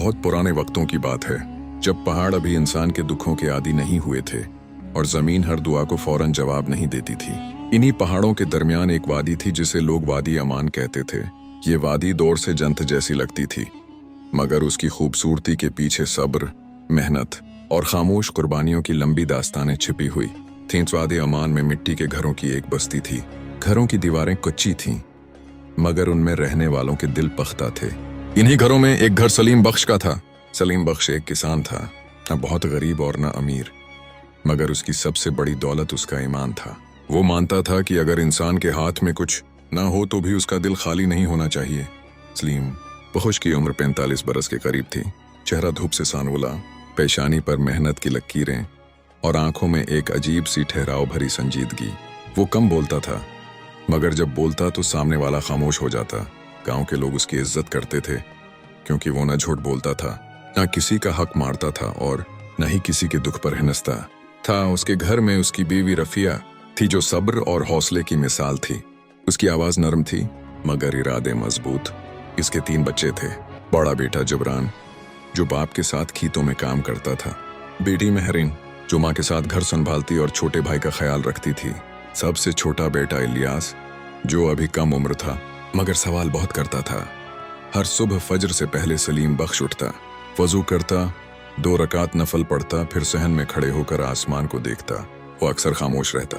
बहुत पुराने वक्तों की बात है, जब पहाड़ अभी इंसान के दुखों के आदी नहीं हुए थे और जमीन हर दुआ को फौरन जवाब नहीं देती थी। इन्हीं पहाड़ों के दरमियान एक वादी थी जिसे लोग वादी अमान कहते थे। ये वादी दौर से जंत जैसी लगती थी, मगर उसकी खूबसूरती के पीछे सब्र, मेहनत और खामोश कुर्बानियों की लंबी दास्तानें छिपी हुई थीं। वादी अमान में मिट्टी के घरों की एक बस्ती थी। घरों की दीवारें कच्ची थीं, मगर उनमें रहने वालों के दिल पख्ता थे। इन्हीं घरों में एक घर सलीम बख्श का था। सलीम बख्श एक किसान था, न बहुत गरीब और न अमीर, मगर उसकी सबसे बड़ी दौलत उसका ईमान था। वो मानता था कि अगर इंसान के हाथ में कुछ न हो तो भी उसका दिल खाली नहीं होना चाहिए। सलीम बख्श की उम्र 45 बरस के करीब थी। चेहरा धूप से सानवला, पेशानी पर मेहनत की लकीरें और आंखों में एक अजीब सी ठहराव भरी संजीदगी। वो कम बोलता था, मगर जब बोलता तो सामने वाला खामोश हो जाता। गांव के लोग उसकी इज्जत करते थे, क्योंकि वो न झूठ बोलता था, न किसी का हक मारता था और न ही किसी के दुख पर हिनसता था। उसके घर में उसकी बीवी रफिया थी, जो सब्र और हौसले की मिसाल थी। उसकी आवाज नरम थी, मगर इरादे मजबूत। इसके 3 बच्चे थे। बड़ा बेटा जबरान, जो बाप के साथ खेतों में काम करता था। बेटी महरीन, जो माँ के साथ घर संभालती और छोटे भाई का ख्याल रखती थी। सबसे छोटा बेटा इलियास, जो अभी कम उम्र था, मगर सवाल बहुत करता था। हर सुबह फजर से पहले सलीम बख्श उठता, वजू करता, 2 रकात नफल पढ़ता, फिर सहन में खड़े होकर आसमान को देखता। वो अक्सर खामोश रहता,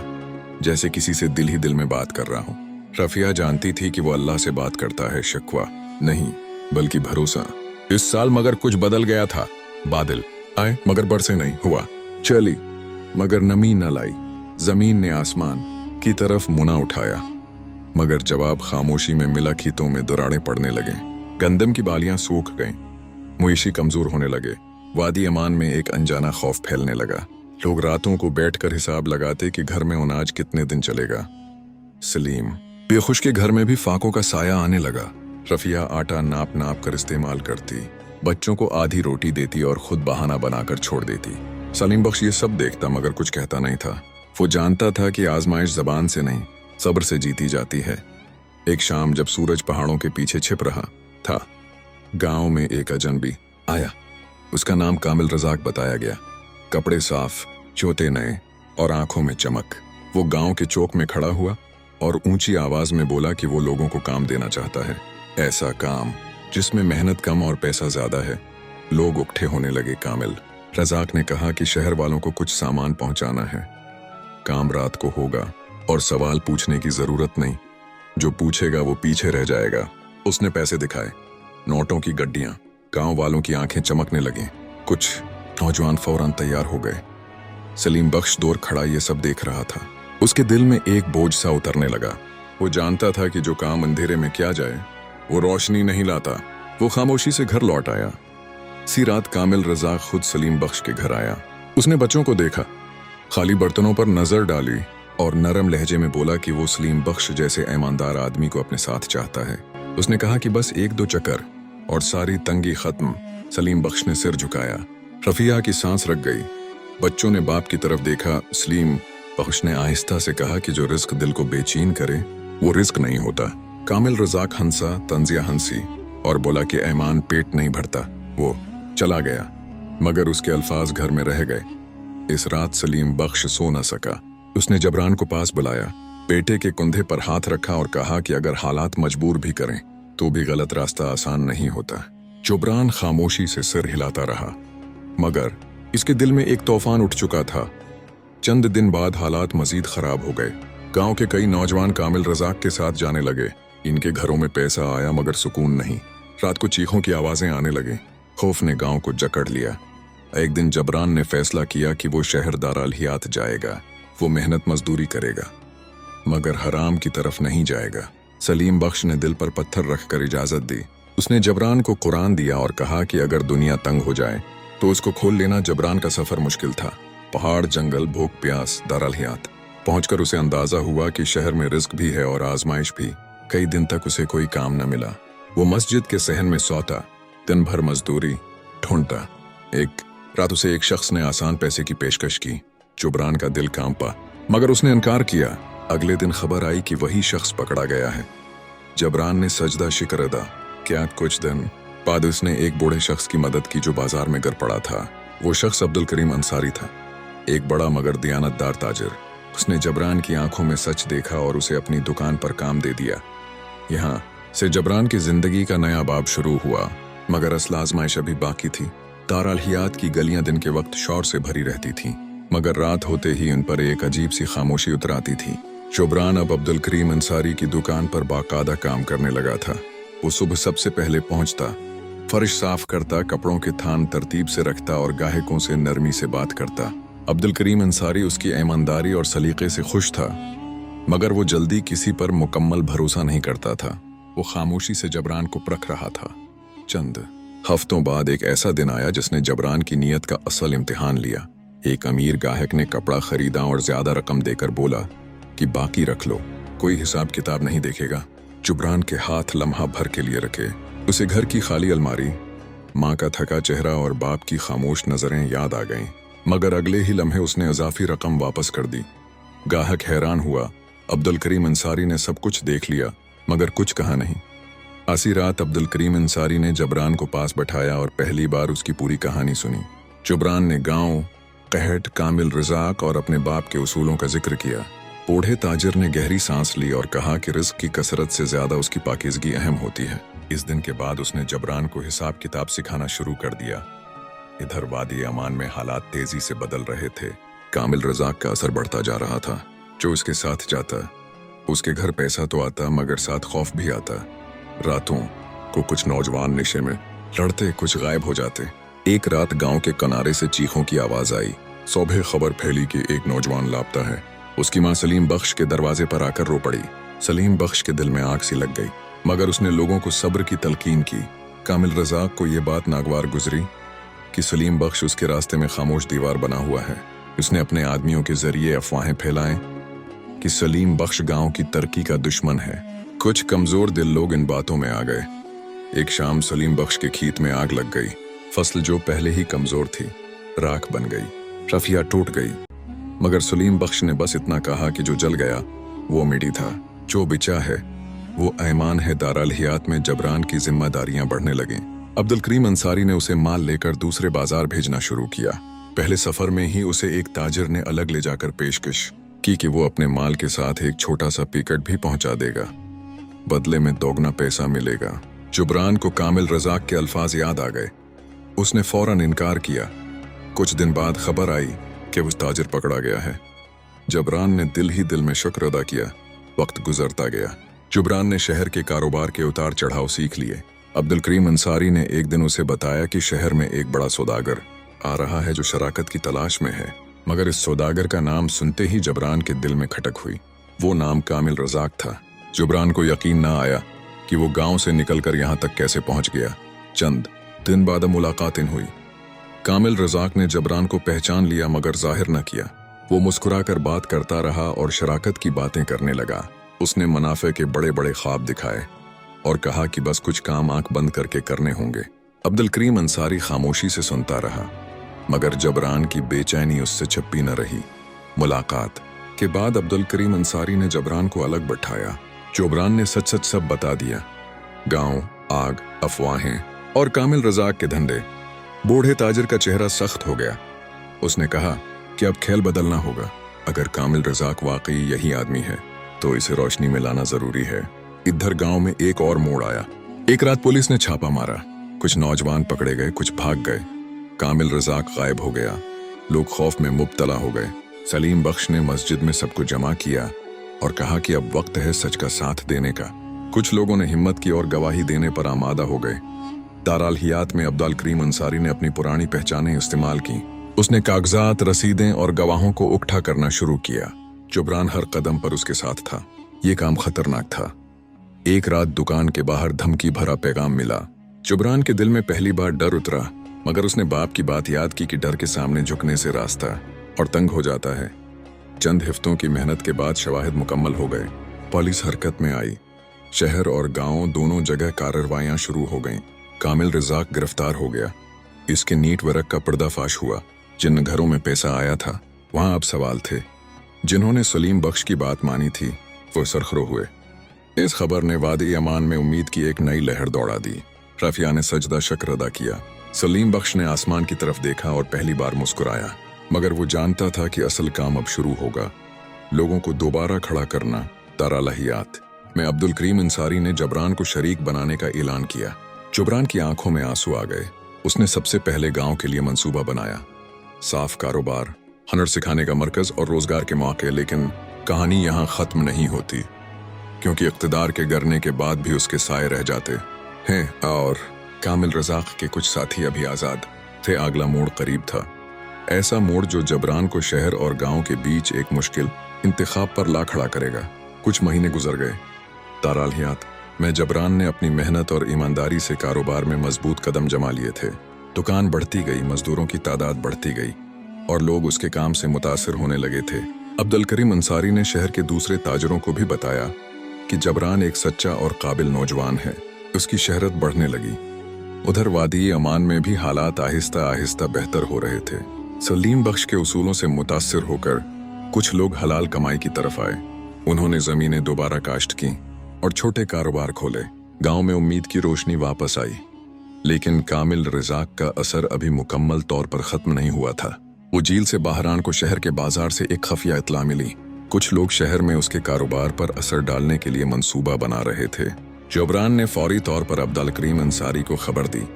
जैसे किसी से दिल ही दिल में बात कर रहा हो। रफिया जानती थी कि वो अल्लाह से बात करता है, शिकवा नहीं बल्कि भरोसा। इस साल मगर कुछ बदल गया था। बादल आए मगर बरसे नहीं। हुआ चली मगर नमी न लाई। जमीन ने आसमान की तरफ मुना उठाया, मगर जवाब खामोशी में मिला। खेतों में दरारें पड़ने लगे, गंदम की बालियां सूख गईं, मुइशी कमजोर होने लगे। वादी अमान में एक अनजाना खौफ फैलने लगा। लोग रातों को बैठकर हिसाब लगाते कि घर में अनाज कितने दिन चलेगा। सलीम बेखुश के घर में भी फाकों का साया आने लगा। रफिया आटा नाप नाप कर इस्तेमाल करती, बच्चों को आधी रोटी देती और खुद बहाना बनाकर छोड़ देती। सलीम बख्श ये सब देखता, मगर कुछ कहता नहीं था। वो जानता था कि आजमाइश जबान से नहीं, सब्र से जीती जाती है। एक शाम जब सूरज पहाड़ों के पीछे छिप रहा था, गांव में एक अजनबी आया। उसका नाम कामिल रजाक बताया गया। कपड़े साफ, चोते नए और आंखों में चमक। वो गांव के चौक में खड़ा हुआ और ऊंची आवाज में बोला कि वो लोगों को काम देना चाहता है, ऐसा काम जिसमें मेहनत कम और पैसा ज्यादा है। लोग उकट्ठे होने लगे। कामिल रजाक ने कहा कि शहर वालों को कुछ सामान पहुंचाना है। काम रात को होगा और सवाल पूछने की जरूरत नहीं। जो पूछेगा वो पीछे रह जाएगा। उसने पैसे दिखाए, नोटों की गड्डियां। गांव वालों की आंखें चमकने लगीं। कुछ नौजवान फौरन तैयार हो गए। सलीम बख्श दूर खड़ा ये सब देख रहा था। उसके दिल में एक बोझ सा उतरने लगा। वो जानता था कि जो काम अंधेरे में किया जाए वो रोशनी नहीं लाता। वो खामोशी से घर लौट आया। सी रात कामिल रजाक खुद सलीम बख्श के घर आया। उसने बच्चों को देखा, खाली बर्तनों पर नजर डाली और नरम लहजे में बोला कि वो सलीम बख्श जैसे ईमानदार आदमी को अपने साथ चाहता है। उसने कहा कि बस 1-2 चक्कर और सारी तंगी खत्म। सलीम बख्श ने सिर झुकाया। रफिया की सांस रख गई। बच्चों ने बाप की तरफ देखा। सलीम बख्श ने आहिस्ता से कहा कि जो रिस्क दिल को बेचैन करे वो रिस्क नहीं होता। कामिल रजाक हंसा, तंजिया हंसी और बोला कि ईमान पेट नहीं भरता। वो चला गया, मगर उसके अल्फाज घर में रह गए। इस रात सलीम बख्श सो न सका। उसने जबरान को पास बुलाया, बेटे के कंधे पर हाथ रखा और कहा कि अगर हालात मजबूर भी करें तो भी गलत रास्ता आसान नहीं होता। जबरान खामोशी से सिर हिलाता रहा, मगर इसके दिल में एक तूफान उठ चुका था। चंद दिन बाद हालात मजीद खराब हो गए। गांव के कई नौजवान कामिल रजाक के साथ जाने लगे। इनके घरों में पैसा आया, मगर सुकून नहीं। रात को चीखों की आवाजें आने लगी। खौफ ने गांव को जकड़ लिया। एक दिन जबरान ने फैसला किया कि वो शहर दाराल-हियात जाएगा। वो मेहनत मजदूरी करेगा, मगर हराम की तरफ नहीं जाएगा। सलीम बख्श ने दिल पर पत्थर रखकर इजाजत दी। उसने जबरान को कुरान दिया और कहा कि अगर दुनिया तंग हो जाए तो उसको खोल लेना। जबरान का सफर मुश्किल था। पहाड़, जंगल, भूख प्यास, दाराल-हियात। पहुंचकर उसे अंदाजा हुआ कि शहर में रिस्क भी है और आजमाइश भी। कई दिन तक उसे कोई काम न मिला। वो मस्जिद के सहन में सोता, दिन भर मजदूरी ढूंढता। एक रात उसे एक शख्स ने आसान पैसे की पेशकश की। जबरान का दिल कांपा, मगर उसने इनकार किया। अगले दिन खबर आई कि वही शख्स पकड़ा गया है। जबरान ने सजदा शिक्र अदा क्या कुछ दिन बाद उसने एक बूढ़े शख्स की मदद की जो बाजार में गिर पड़ा था। वो शख्स अब्दुल करीम अंसारी था, एक बड़ा मगर दियानतदार ताजिर। उसने जबरान की आंखों में सच देखा और उसे अपनी दुकान पर काम दे दिया। यहाँ से जबरान की जिंदगी का नया बाब शुरू हुआ, मगर असल आजमाइश अभी बाकी थी। दारुल-हयात की गलियां दिन के वक्त शोर से भरी रहती थीं, मगर रात होते ही उन पर एक अजीब सी खामोशी उतर आती थी। जबरान अब अब्दुल करीम अंसारी की दुकान पर बाकायदा काम करने लगा था। वो सुबह सबसे पहले पहुंचता, फर्श साफ करता, कपड़ों के थान तरतीब से रखता और गाहकों से नरमी से बात करता। अब्दुल करीम अंसारी उसकी ईमानदारी और सलीके से खुश था, मगर वो जल्दी किसी पर मुकम्मल भरोसा नहीं करता था। वो खामोशी से जबरान को परख रहा था। चंद हफ्तों बाद एक ऐसा दिन आया जिसने जबरान की नीयत का असल इम्तिहान लिया। एक अमीर गाहक ने कपड़ा खरीदा और ज्यादा रकम देकर बोला कि बाकी रख लो, कोई हिसाब किताब नहीं देखेगा। जबरान के हाथ लम्हा भर के लिए रखे। उसे घर की खाली अलमारी, माँ का थका चेहरा और बाप की खामोश नजरें याद आ गईं, मगर अगले ही लम्हे उसने इजाफी रकम वापस कर दी। गाहक हैरान हुआ। अब्दुल करीम अंसारी ने सब कुछ देख लिया, मगर कुछ कहा नहीं। आसी रात अब्दुल करीम अंसारी ने जबरान को पास बैठाया और पहली बार उसकी पूरी कहानी सुनी। जबरान ने गांव, कहट, कामिल रजाक और अपने बाप के उसूलों का जिक्र किया। बूढ़े ताजिर ने गहरी सांस ली और कहा कि रिस्क की कसरत से ज्यादा उसकी पाकीज़गी अहम होती है। इस दिन के बाद उसने जबरान को हिसाब किताब सिखाना शुरू कर दिया। इधर वादी अमान में हालात तेजी से बदल रहे थे। कामिल रजाक का असर बढ़ता जा रहा था। जो उसके साथ जाता, उसके घर पैसा तो आता, मगर साथ खौफ भी आता। रातों को कुछ नौजवान नशे में लड़ते, कुछ गायब हो जाते। एक रात गांव के किनारे से चीखों की आवाज आई। सुबह खबर फैली कि एक नौजवान लापता है। उसकी मां सलीम बख्श के दरवाजे पर आकर रो पड़ी। सलीम बख्श के दिल में आग सी लग गई, मगर उसने लोगों को सब्र की तलकीन की। कामिल रजाक को यह बात नागवार गुजरी कि सलीम बख्श उसके रास्ते में खामोश दीवार बना हुआ है। उसने अपने आदमियों के जरिए अफवाहें फैलाएं कि सलीम बख्श गांव की तरक्की का दुश्मन है। कुछ कमजोर दिल लोग इन बातों में आ गए। एक शाम सलीम बख्श के खेत में आग लग गई। फसल जो पहले ही कमजोर थी राख बन गई, रफिया टूट गई, मगर सलीम बख्श ने बस इतना कहा कि जो जल गया वो मिट्टी था, जो बिचा है वो ऐमान है। दारुल-हयात में जबरान की जिम्मेदारियां बढ़ने लगीं। अब्दुल करीम अंसारी ने उसे माल लेकर दूसरे बाजार भेजना शुरू किया। पहले सफर में ही उसे एक ताजिर ने अलग ले जाकर पेशकश की कि वो अपने माल के साथ एक छोटा सा पिकट भी पहुंचा देगा, बदले में दोगुना पैसा मिलेगा। जबरान को कामिल रजाक के अल्फाज याद आ गए। उसने फौरन इनकार किया। कुछ दिन बाद खबर आई कि उस ताजिर पकड़ा गया है। जबरान ने दिल ही दिल में शुक्र अदा किया। वक्त गुजरता गया। जबरान ने शहर के कारोबार के उतार चढ़ाव सीख लिए। अब्दुल करीम अंसारी ने एक दिन उसे बताया कि शहर में एक बड़ा सौदागर आ रहा है जो शराकत की तलाश में है, मगर इस सौदागर का नाम सुनते ही जबरान के दिल में खटक हुई। वो नाम कामिल रजाक था। जबरान को यकीन ना आया कि वो गांव से निकलकर यहाँ तक कैसे पहुंच गया। चंद दिन बाद मुलाकात हुई। कामिल रजाक ने जबरान को पहचान लिया, मगर जाहिर न किया। वो मुस्कुराकर बात करता रहा और शराकत की बातें करने लगा। उसने मुनाफे के बड़े बड़े ख्वाब दिखाए और कहा कि बस कुछ काम आंख बंद करके करने होंगे। अब्दुल करीम अंसारी खामोशी से सुनता रहा, मगर जबरान की बेचैनी उससे छुपी न रही। मुलाकात के बाद अब्दुल करीम अंसारी ने जबरान को अलग बैठाया। जबरान ने सच सच सब बता दिया। गांव, आग, अफवाहें और कामिल रजाक के धंधे। बूढ़े ताजिर का चेहरा सख्त हो गया। उसने कहा कि अब खेल बदलना होगा। अगर कामिल रजाक वाकई यही आदमी है तो इसे रोशनी में लाना जरूरी है। इधर गांव में एक और मोड़ आया। एक रात पुलिस ने छापा मारा। कुछ नौजवान पकड़े गए, कुछ भाग गए। कामिल रजाक गायब हो गया। लोग खौफ में मुब्तला हो गए। सलीम बख्श ने मस्जिद में सबको जमा किया और कहा कि अब वक्त है सच का साथ देने का। कुछ लोगों ने हिम्मत की और गवाही देने पर आमादा हो गए। दारुल-हयात में अब्दुल करीम अंसारी ने अपनी पुरानी पहचानें इस्तेमाल की। उसने कागजात, रसीदें और गवाहों को इकट्ठा करना शुरू किया। जबरान हर कदम पर उसके साथ था। ये काम खतरनाक था। एक रात दुकान के बाहर धमकी भरा पैगाम मिला। जबरान के दिल में पहली बार डर उतरा, मगर उसने बाप की बात याद की कि डर के सामने झुकने से रास्ता और तंग हो जाता है। चंद हफ्तों की मेहनत के बाद शवाहिद मुकम्मल हो गए। पुलिस हरकत में आई। शहर और गांव दोनों जगह कार्रवाइयां शुरू हो गईं। कामिल रजाक गिरफ्तार हो गया। इसके नीट वर्क का पर्दाफाश हुआ। जिन घरों में पैसा आया था वहां अब सवाल थे। जिन्होंने सलीम बख्श की बात मानी थी वो सरखरो हुए। इस खबर ने वादी अमान में उम्मीद की एक नई लहर दौड़ा दी। रफिया ने सजदा शक्र अदा किया। सलीम बख्श ने आसमान की तरफ देखा और पहली बार मुस्कुराया, मगर वो जानता था कि असल काम अब शुरू होगा, लोगों को दोबारा खड़ा करना। तारालहियात में अब्दुल करीम अंसारी ने जबरान को शरीक बनाने का ऐलान किया। जबरान की आंखों में आंसू आ गए। उसने सबसे पहले गांव के लिए मंसूबा बनाया, साफ कारोबार, हुनर सिखाने का मरकज और रोजगार के मौके। लेकिन कहानी यहाँ खत्म नहीं होती, क्योंकि इख्तिदार के गिरने के बाद भी उसके साए रह जाते हैं और कामिल रज़ाक के कुछ साथी अभी आज़ाद थे। अगला मोड़ करीब था, ऐसा मोड़ जो जबरान को शहर और गांव के बीच एक मुश्किल इंतखाब पर ला खड़ा करेगा। कुछ महीने गुजर गए। तारालहियात में जबरान ने अपनी मेहनत और ईमानदारी से कारोबार में मजबूत कदम जमा लिए थे। दुकान बढ़ती गई, मजदूरों की तादाद बढ़ती गई और लोग उसके काम से मुतासिर होने लगे थे। अब्दुल करीम अंसारी ने शहर के दूसरे ताजरों को भी बताया कि जबरान एक सच्चा और काबिल नौजवान है। उसकी शहरत बढ़ने लगी। उधर वादी अमान में भी हालात आहिस्ता आहिस्ता बेहतर हो रहे थे। सलीम बख्श के उसूलों से मुतासिर होकर कुछ लोग हलाल कमाई की तरफ आए। उन्होंने जमीनें दोबारा काश्त की और छोटे कारोबार खोले। गांव में उम्मीद की रोशनी वापस आई, लेकिन कामिल रज़ाक का असर अभी मुकम्मल तौर पर खत्म नहीं हुआ था। वो झील से बहरान को शहर के बाजार से एक खफिया इत्तला मिली। कुछ लोग शहर में उसके कारोबार पर असर डालने के लिए मंसूबा बना रहे थे। जबरान ने फौरी तौर पर अब्दुल करीम अंसारी को खबर दी।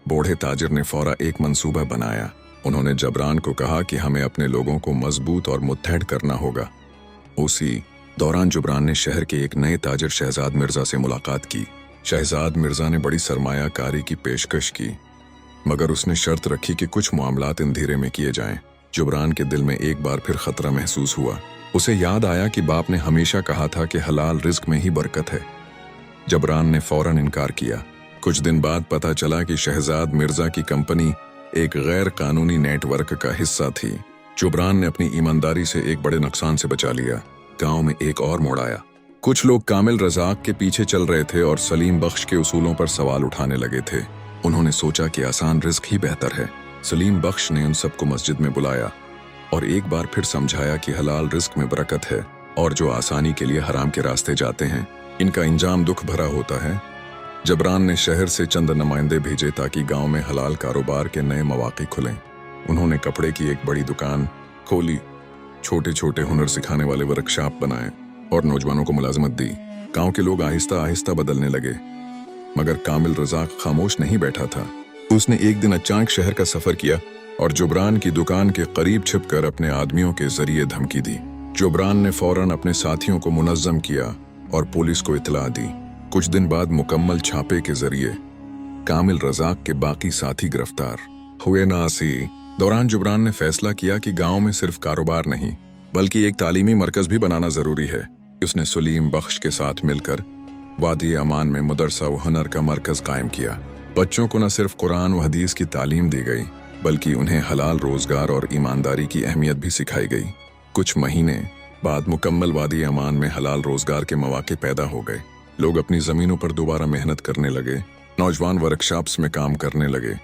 बूढ़े ताजिर ने फौरा एक मंसूबा बनाया। उन्होंने जबरान को कहा कि हमें अपने लोगों को मजबूत और मुत्तहद करना होगा। उसी दौरान जबरान ने शहर के एक नए ताजिर शहजाद मिर्जा से मुलाकात की। शहजाद मिर्जा ने बड़ी सरमायाकारी की पेशकश की, मगर उसने शर्त रखी कि कुछ मामलात अंधेरे में किए जाएं। जबरान के दिल में एक बार फिर खतरा महसूस हुआ। उसे याद आया कि बाप ने हमेशा कहा था कि हलाल रिज्क में ही बरकत है। जबरान ने फौरन इनकार किया। कुछ दिन बाद पता चला कि शहजाद मिर्जा की कंपनी एक गैर कानूनी नेटवर्क का हिस्सा थी। जबरान ने अपनी ईमानदारी से एक बड़े नुकसान से बचा लिया। गांव में एक और मोड़ आया। कुछ लोग कामिल रज़ाक के पीछे चल रहे थे और सलीम बख्श के उसूलों पर सवाल उठाने लगे थे। उन्होंने सोचा कि आसान रिस्क ही बेहतर है। सलीम बख्श ने उन सबको मस्जिद में बुलाया और एक बार फिर समझाया कि हलाल रिस्क में बरकत है और जो आसानी के लिए हराम के रास्ते जाते हैं, इनका इंजाम दुख भरा होता है। जबरान ने शहर से चंद नुमाइंदे भेजे ताकि गांव में हलाल कारोबार के नए मौके खुलें। उन्होंने कपड़े की एक बड़ी दुकान खोली, छोटे छोटे हुनर सिखाने वाले वर्कशॉप बनाए और नौजवानों को मुलाजमत दी। गांव के लोग आहिस्ता आहिस्ता बदलने लगे, मगर कामिल रज़ाक खामोश नहीं बैठा था। उसने एक दिन अचानक शहर का सफर किया और जबरान की दुकान के करीब छिपकर अपने आदमियों के जरिए धमकी दी। जबरान ने फौरन अपने साथियों को मुनज़्ज़म किया और पुलिस को इत्तला दी। कुछ दिन बाद मुकम्मल छापे के जरिए कामिल रज़ाक के बाकी साथी गिरफ्तार हुए। नासी दौरान जबरान ने फैसला किया कि गांव में सिर्फ कारोबार नहीं, बल्कि एक तालीमी मरकज भी बनाना जरूरी है। उसने सलीम बख्श के साथ मिलकर वादी अमान में मदरसा व हुनर का मरकज कायम किया। बच्चों को न सिर्फ कुरान व हदीस की तालीम दी गई, बल्कि उन्हें हलाल रोजगार और ईमानदारी की अहमियत भी सिखाई गई। कुछ महीने बाद मुकम्मल वादी अमान में हलाल रोजगार के मौके पैदा हो गए। लोग अपनी जमीनों पर दोबारा मेहनत करने लगे, नौजवान वर्कशॉप्स में काम करने लगे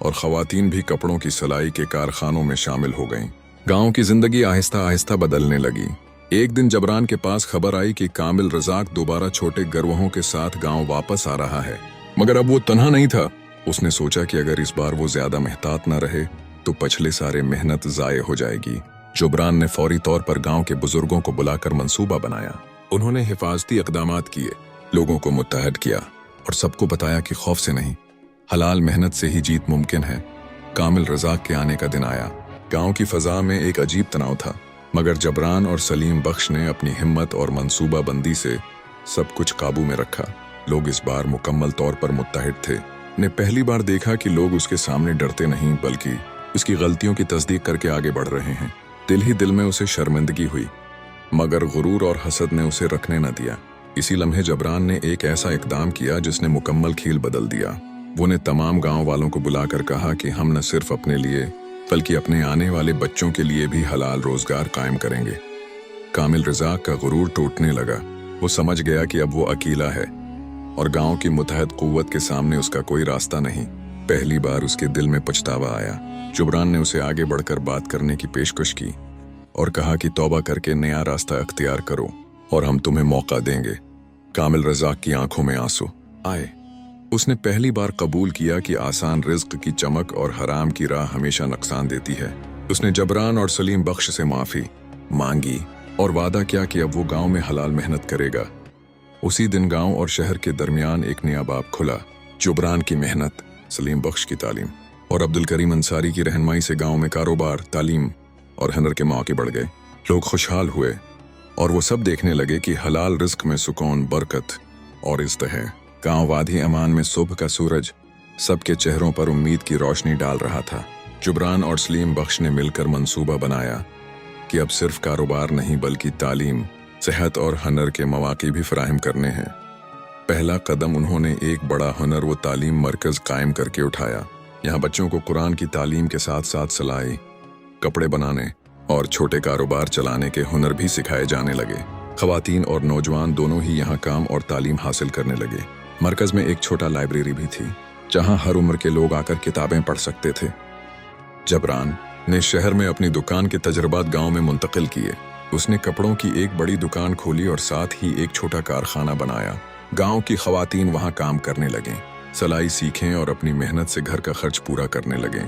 और खवातीन भी कपड़ों की सिलाई के कारखानों में शामिल हो गईं। गांव की जिंदगी आहिस्ता आहिस्ता बदलने लगी। एक दिन जबरान के पास खबर आई कि कामिल रज़ाक दोबारा छोटे गिरोहों के साथ गांव वापस आ रहा है, मगर अब वो तन्हा नहीं था। उसने सोचा कि अगर इस बार वो ज्यादा मेहतात न रहे तो पिछले सारे मेहनत जाये हो जाएगी। जबरान ने फौरी तौर पर गांव के बुजुर्गों को बुलाकर मंसूबा बनाया। उन्होंने हिफाजती इक़दामात किए, लोगों को मुत्तहद किया और सबको बताया कि खौफ से नहीं, हलाल मेहनत से ही जीत मुमकिन है। कामिल रज़ाक के आने का दिन आया। गांव की फजा में एक अजीब तनाव था, मगर जबरान और सलीम बख्श ने अपनी हिम्मत और मंसूबा बंदी से सब कुछ काबू में रखा। लोग इस बार मुकम्मल तौर पर मुत्तहद थे। ने पहली बार देखा कि लोग उसके सामने डरते नहीं, बल्कि उसकी गलतियों की तस्दीक करके आगे बढ़ रहे हैं। दिल ही दिल में उसे शर्मिंदगी हुई, मगर गुरूर और हसद ने उसे रखने न दिया। इसी लम्हे जबरान ने एक ऐसा इकदाम किया जिसने मुकम्मल खेल बदल दिया। वो ने तमाम गांव वालों को बुलाकर कहा कि हम न सिर्फ अपने लिए बल्कि अपने आने वाले बच्चों के लिए भी हलाल रोजगार कायम करेंगे। कामिल रज़ाक का गुरूर टूटने लगा। वो समझ गया कि अब वो अकेला है और गांव की मुत्तहद कुव्वत के सामने उसका कोई रास्ता नहीं। पहली बार उसके दिल में पछतावा आया। जबरान ने उसे आगे बढ़कर बात करने की पेशकश की और कहा कि तौबा करके नया रास्ता अख्तियार करो और हम तुम्हें मौका देंगे। कामिल रज़ाक की आंखों में आंसू आए। उसने पहली बार कबूल किया कि आसान रिज्क की चमक और हराम की राह हमेशा नुकसान देती है। उसने जबरान और सलीम बख्श से माफी मांगी और वादा किया कि अब वो गांव में हलाल मेहनत करेगा। उसी दिन गांव और शहर के दरमियान एक नया बाब खुला। जबरान की मेहनत, सलीम बख्श की तालीम और अब्दुल करीम अंसारी की रहनुमाई से गांव में कारोबार, तालीम और हुनर के मौके बढ़ गए। लोग खुशहाल हुए और वो सब देखने लगे कि हलाल रिस्क में सुकून, बरकत और इज्जत है। गांव वादी अमान में सुबह का सूरज सबके चेहरों पर उम्मीद की रोशनी डाल रहा था। जबरान और सलीम बख्श ने मिलकर मंसूबा बनाया कि अब सिर्फ कारोबार नहीं बल्कि तालीम, सेहत और हुनर के मौके भी फराहम करने हैं। पहला कदम उन्होंने एक बड़ा हुनर व तालीम मरकज कायम करके उठाया। यहाँ बच्चों को कुरान की तालीम के साथ साथ सिलाई, कपड़े बनाने और छोटे कारोबार चलाने के हुनर भी सिखाए जाने लगे। खवातीन और नौजवान दोनों ही यहाँ काम और तालीम हासिल करने लगे। मरकज में एक छोटा लाइब्रेरी भी थी जहाँ हर उम्र के लोग आकर किताबें पढ़ सकते थे। जबरान ने शहर में अपनी दुकान के तजुर्बात गांव में मुंतकिल किए। उसने कपड़ों की एक बड़ी दुकान खोली और साथ ही एक छोटा कारखाना बनाया। गांव की खवातीन वहां काम करने लगे, सिलाई सीखें और अपनी मेहनत से घर का खर्च पूरा करने लगे।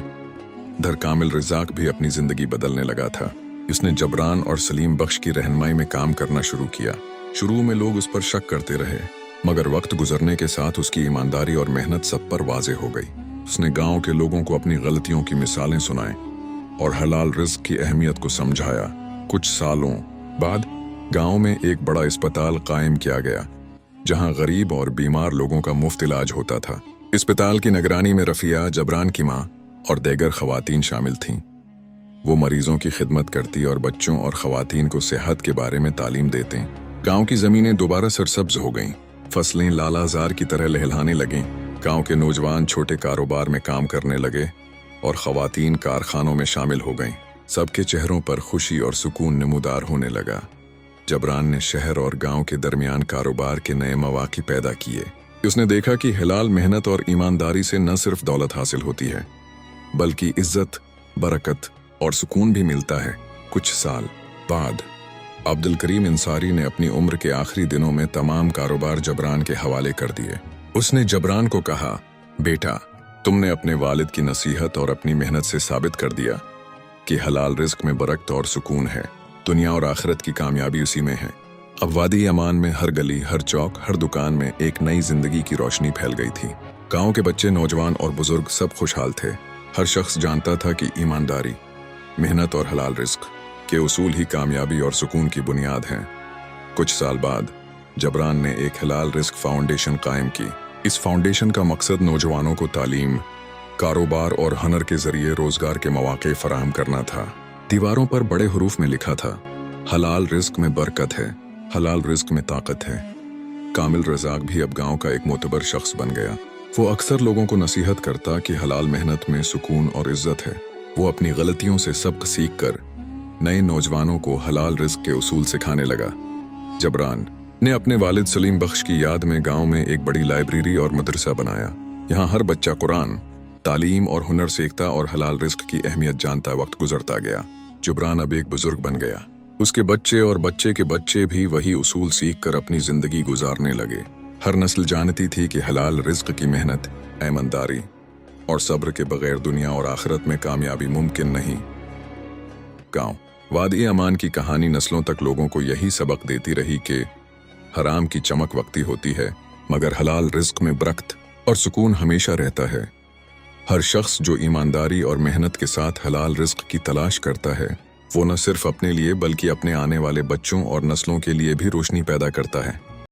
धर कामिल रज़ाक भी अपनी जिंदगी बदलने लगा था। उसने जबरान और सलीम बख्श की रहनुमाई में काम करना शुरू किया। शुरू में लोग उस पर शक करते रहे, मगर वक्त गुजरने के साथ उसकी ईमानदारी और मेहनत सब पर वाज़े हो गई। उसने गांव के लोगों को अपनी गलतियों की मिसालें सुनाई और हलाल रिज़्क की अहमियत को समझाया। कुछ सालों बाद गांव में एक बड़ा अस्पताल कायम किया गया जहां गरीब और बीमार लोगों का मुफ्त इलाज होता था। अस्पताल की निगरानी में रफिया, जबरान की माँ और दीगर खवातीन शामिल थीं। वो मरीजों की खिदमत करती और बच्चों और खवातीन को सेहत के बारे में तालीम देते। गांव की जमीनें दोबारा सरसब्ज हो गईं, फसलें लालाजार की तरह लहलहाने लगीं। गांव के नौजवान छोटे कारोबार में काम करने लगे और खवातीन कारखानों में शामिल हो गईं। सबके चेहरों पर खुशी और सुकून नमूदार होने लगा। जबरान ने शहर और गांव के दरमियान कारोबार के नए मौके पैदा किए। उसने देखा कि हलाल मेहनत और ईमानदारी से न सिर्फ दौलत हासिल होती है बल्कि इज्जत, बरकत और सुकून भी मिलता है। कुछ साल बाद अब्दुल करीम अंसारी ने अपनी उम्र के आखिरी दिनों में तमाम कारोबार जबरान के हवाले कर दिए। उसने जबरान को कहा, बेटा, तुमने अपने वालिद की नसीहत और अपनी मेहनत से साबित कर दिया कि हलाल रिज्क में बरकत और सुकून है। दुनिया और आखिरत की कामयाबी उसी में है। अब वादी अमान में हर गली, हर चौक, हर दुकान में एक नई जिंदगी की रोशनी फैल गई थी। गांव के बच्चे, नौजवान और बुजुर्ग सब खुशहाल थे। हर शख्स जानता था कि ईमानदारी, मेहनत और हलाल रिज्क के उसूल ही कामयाबी और सुकून की बुनियाद हैं। कुछ साल बाद जबरान ने एक हलाल रिज्क फाउंडेशन कायम की। इस फाउंडेशन का मकसद नौजवानों को तालीम, कारोबार और हुनर के जरिए रोजगार के मौके फराहम करना था। दीवारों पर बड़े हरूफ में लिखा था, हलाल रिज्क में बरकत है, हलाल रिज्क में ताकत है। कामिल रज़ाक भी अब गांव का एक मोतबर शख्स बन गया। वो अक्सर लोगों को नसीहत करता कि हलाल मेहनत में सुकून और इज्जत है। वो अपनी गलतियों से सबक सीख कर नए नौजवानों को हलाल रिज्क के उसूल सिखाने लगा। जबरान ने अपने वालिद सलीम बख्श की याद में गांव में एक बड़ी लाइब्रेरी और मदरसा बनाया। यहाँ हर बच्चा कुरान, तालीम और हुनर सीखता और हलाल रिज्क की अहमियत जानता। वक्त गुजरता गया। जबरान अब एक बुजुर्ग बन गया। उसके बच्चे और बच्चे के बच्चे भी वही उसूल सीख कर अपनी जिंदगी गुजारने लगे। हर नस्ल जानती थी कि हलाल रिज्क की मेहनत, ईमानदारी और सब्र के बगैर दुनिया और आखिरत में कामयाबी मुमकिन नहीं। गांव वादी अमान की कहानी नस्लों तक लोगों को यही सबक देती रही कि हराम की चमक वक्ती होती है मगर हलाल रिज्क में बरकत और सुकून हमेशा रहता है। हर शख्स जो ईमानदारी और मेहनत के साथ हलाल रिज्क की तलाश करता है वो न सिर्फ अपने लिए बल्कि अपने आने वाले बच्चों और नस्लों के लिए भी रोशनी पैदा करता है।